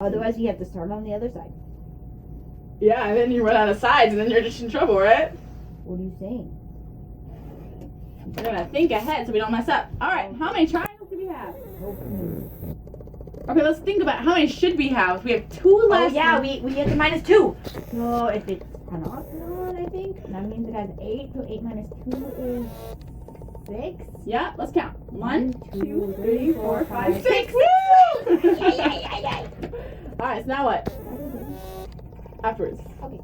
Otherwise, you have to start on the other side. Yeah, and then you run out of sides, and then you're just in trouble, right? What are you saying? We're gonna think ahead so we don't mess up. All right, how many triangles do we have? Okay, let's think about how many should we have. We have 2 less. Oh yeah, we have to minus 2. So if it's an octagon, I think that means it has 8. So 8 minus 2 is 6. Yeah, let's count. 1, 2, 3, 3, 4, 5, 6. 6. Woo! Yay. All right, so now what? Afterwards. Okay.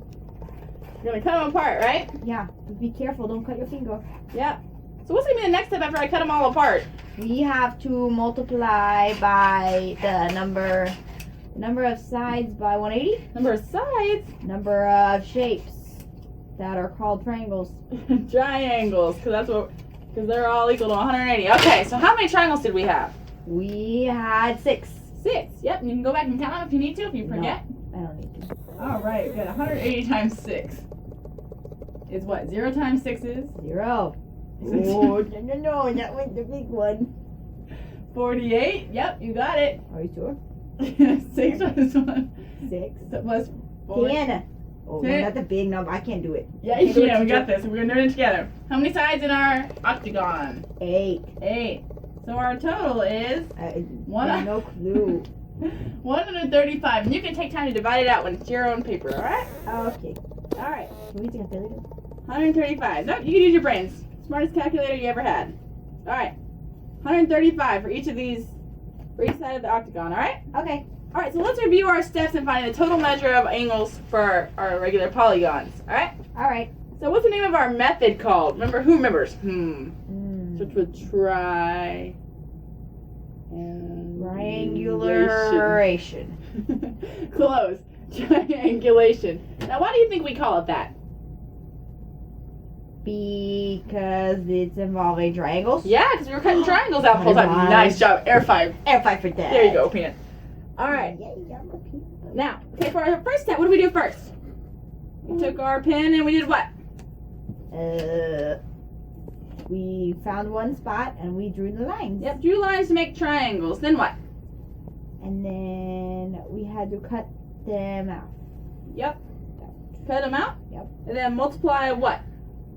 You're gonna cut them apart, right? Yeah, just be careful. Don't cut your finger. Yep. So what's gonna be the next step after I cut them all apart? We have to multiply by the number of sides by 180. Number of sides. Number of shapes that are called triangles. Triangles, because they're all equal to 180. Okay, so how many triangles did we have? We had 6. 6. Yep, and you can go back and count them if you need to, if you forget. I don't need to. All right, good. 180 times 6 is what? 0 times 6 is? 0. Oh, no, that was the big one. 48. Yep, you got it. Are you sure? 6 minus 1 6. plus 4. 10. Oh, no, 10. that's a big number. I can't do it. Yeah, you can. We got this. We're gonna do it together. How many sides in our octagon? 8. 8. So our total is I One- have no clue. 135. And you can take time to divide it out when it's your own paper, alright? Okay. Alright. Can we take a calculator? 135. Nope, you can use your brains. Smartest calculator you ever had. Alright. 135 for each of these, for each side of the octagon, alright? Okay. Alright, so let's review our steps in finding the total measure of angles for our regular polygons, alright? Alright. So what's the name of our method called? Remember, who remembers? Starts Mm. with Triangulation. Close. Triangulation. Now, why do you think we call it that? Because it's involving triangles? Yeah, because we were cutting triangles out the whole time. Nice. Nice job. Air 5. Air 5 for that. There you go, Peanut. All right. Yeah, Now, okay, for our first step, what do we do first? We took our pen and we did what? We found one spot and we drew the lines. Yep, drew lines to make triangles. Then what? And then we had to cut them out. Yep. Cut them out? Yep. And then multiply what?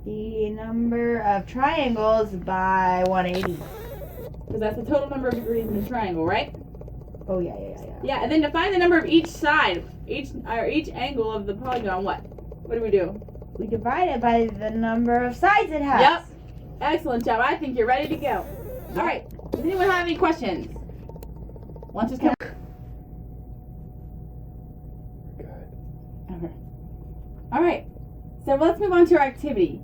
The number of triangles by 180. Because that's the total number of degrees in the triangle, right? Oh, yeah. Yeah, and then to find the number of each side, each angle of the polygon, what? What do we do? We divide it by the number of sides it has. Yep. Excellent job. I think you're ready to go. All right. Does anyone have any questions? Lunch is coming. Okay. All right. So let's move on to our activity.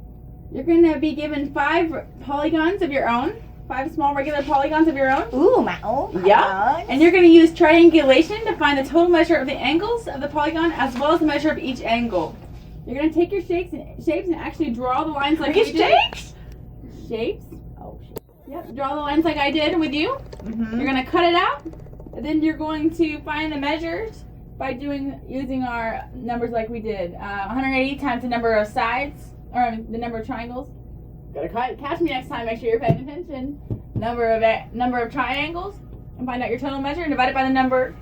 You're going to be given 5 polygons of your own. 5 small regular polygons of your own. Ooh, my own. Yeah. And you're going to use triangulation to find the total measure of the angles of the polygon as well as the measure of each angle. You're going to take your shapes and actually draw the lines like we did. Shapes? Shapes. Oh, shit. Yep. Draw the lines like I did with you. Mm-hmm. You're going to cut it out. And then you're going to find the measures by using our numbers like we did. 180 times the number of sides, or the number of triangles. Gotta catch me next time. Make sure you're paying attention. Number of triangles, and find out your total measure and divide it by the number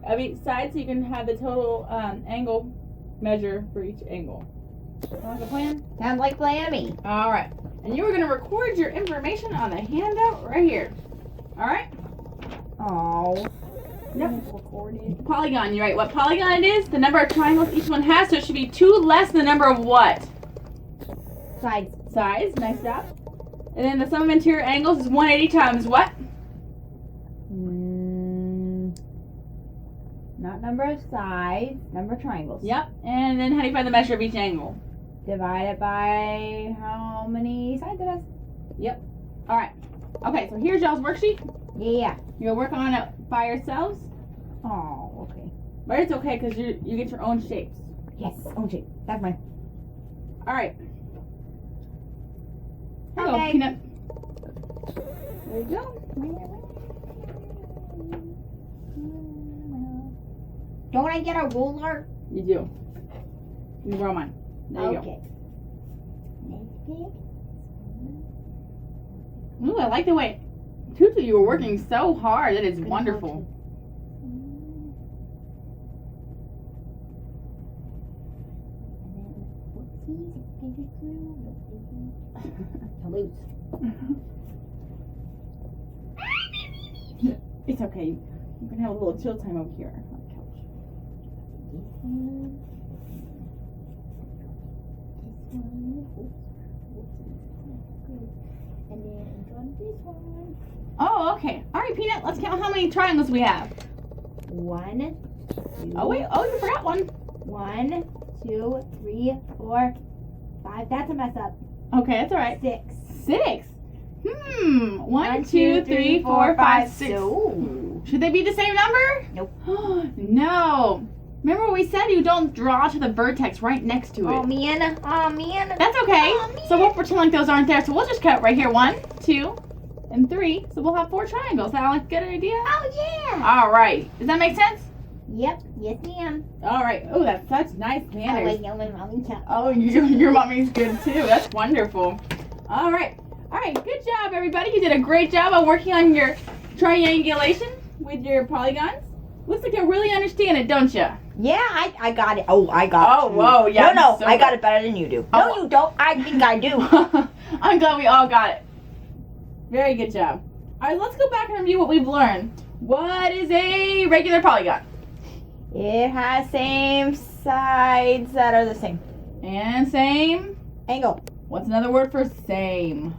of each side, so you can have the total angle measure for each angle. Sound like a plan? Sounds like plan to me. All right. And you are gonna record your information on the handout right here. All right. Oh. Yep. Polygon, you write what polygon it is, the number of triangles each one has, so it should be 2 less than the number of what? Sides. Sides, nice job. And then the sum of interior angles is 180 times what? Not number of sides, number of triangles. Yep. And then how do you find the measure of each angle? Divide it by how many sides it has. Yep. All right. Okay, so here's y'all's worksheet. Yeah. You'll work on it by yourselves, Oh, okay. but it's okay because you get your own shapes. Yes, own shape. That's mine. All right. Hello, Okay. Peanut. There you go. Don't I get a ruler? You do. You borrow mine. There you Okay. go. Ooh, I like the way, Tutu, you were working so hard. That is wonderful. Toulouse. It's okay. You can have a little chill time over here on the couch. This one. And then on this one. Oh, okay. All right, Peanut. Let's count how many triangles we have. 1, 2. Oh wait. Oh, you forgot one. 1, 2, 3, 4, 5. That's a mess up. Okay, that's all right. 6. 6. 1, 2, 3, 4, 5, 6. So, Should they be the same number? Nope. No. Remember we said you don't draw to the vertex right next to it. oh man. Oh man. That's okay. Oh, man. So we'll pretend like those aren't there. So we'll just cut right here. 1, 2, and 3. So we'll have 4 triangles. Sound like a good idea? Oh yeah. All right. Does that make sense? Yep. Yes, ma'am. All right. Oh, that's such nice Oh, manners. wait, no, my mommy can't. Oh, your mommy's good too. That's wonderful. All right. All right. Good job, everybody. You did a great job on working on your triangulation with your polygons. Looks like you really understand it, don't you? Yeah, I got it. Oh, I got it. Oh, whoa, yeah, No, so I got it better than you do. Oh. No, you don't. I think I do. I'm glad we all got it. Very good job. All right, let's go back and review what we've learned. What is a regular polygon? It has same sides that are the same. And same. Angle. What's another word for same?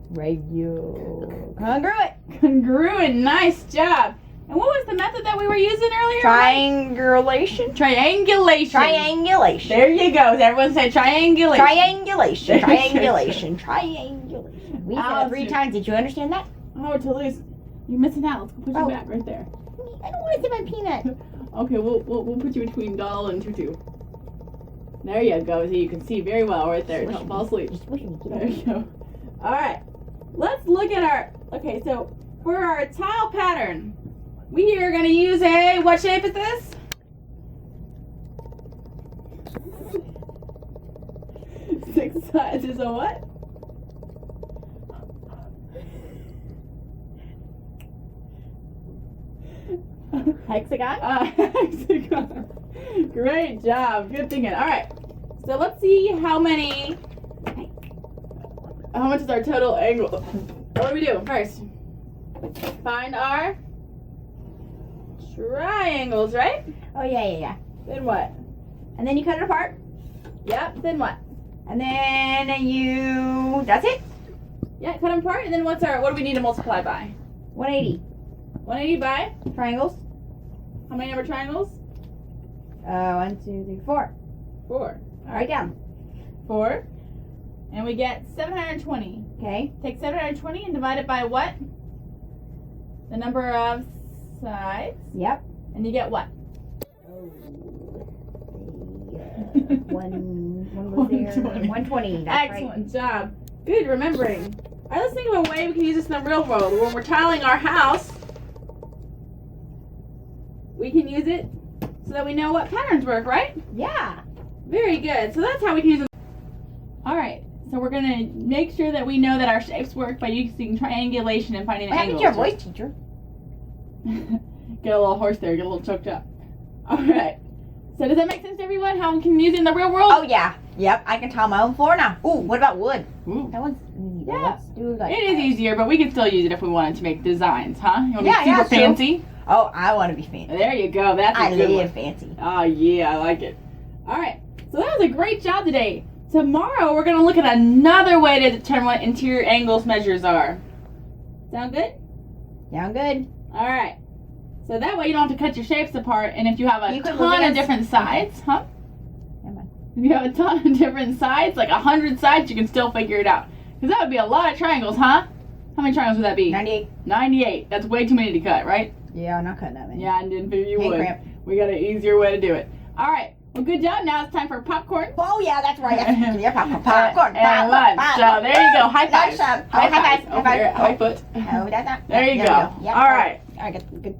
Regular. Congruent. Congruent. Nice job. And what was the method that we were using earlier? Triangulation. Triangulation. Triangulation. There you go. Everyone say triangulation. Triangulation. Triangulation. Triangulation. We said it 3 Awesome. times. Did you understand that? Oh, Toulouse, you're missing out. Let's go put you Oh. back right there. I don't want to see my peanut. Okay, we'll put you between Doll and Tutu. There you go. So you can see very well right there. Don't fall asleep. Just wish me. There you go. All right. Let's look at our. Okay, so for our tile pattern, we are going to use a. What shape is this? Six sides is a what? Hexagon. Hexagon. Great job. Good thinking. All right. So let's see how much is our total angle. What do we do first? Find our triangles, right? Oh yeah. Then what? And then you cut it apart. Yep. Then what? And then you. That's it. Yeah, cut them apart. And then what do we need to multiply by? 180 180 by? triangles. How many number triangles? 1, 2, 3, 4. 4. All right, down. 4. And we get 720. Okay. Take 720 and divide it by what? The number of sides. Yep. And you get what? One was there. 120. 120. That's Excellent job. Good remembering. All right, let's think of a way we can use this in the real world. When we're tiling our house, we can use it so that we know what patterns work, right? right. Yeah. Very good. So that's how we can use it. All right. So we're going to make sure that we know that our shapes work by using triangulation and finding the What happened angles. to your voice, teacher? Get a little hoarse there. Get a little choked up. All right. So does that make sense to everyone? How we can use it in the real world? Oh yeah. Yep. I can tile my own floor now. Ooh, what about wood? Ooh. That one's easy. Yeah. Let's do like. It is easier, but we can still use it if we wanted to make designs, huh? You want to Yeah, be super yeah, true. fancy? Oh, I want to be fancy. There you go. That's a I good live one. fancy. Oh, yeah, I like it. All right. So that was a great job today. Tomorrow, we're going to look at another way to determine what interior angles measures are. Sound good? Sound good. All right. So that way you don't have to cut your shapes apart, and if you have a You could ton look of at- different sides, huh? Never mind. If you have a ton of different sides, like 100 sides, you can still figure it out. Because that would be a lot of triangles, huh? How many triangles would that be? 98. 98. That's way too many to cut, right? Yeah, I'm not cutting that many. Yeah, I didn't figure you Hand would. cramp. We got an easier way to do it. All right. Well, good job. Now it's time for popcorn. Oh yeah, that's right. Yeah, popcorn. And lunch. So there you go. High five. Lunch time. Oh, high five. Over here. High foot. No, that's not. There you we go. Yep. All right. All right, good.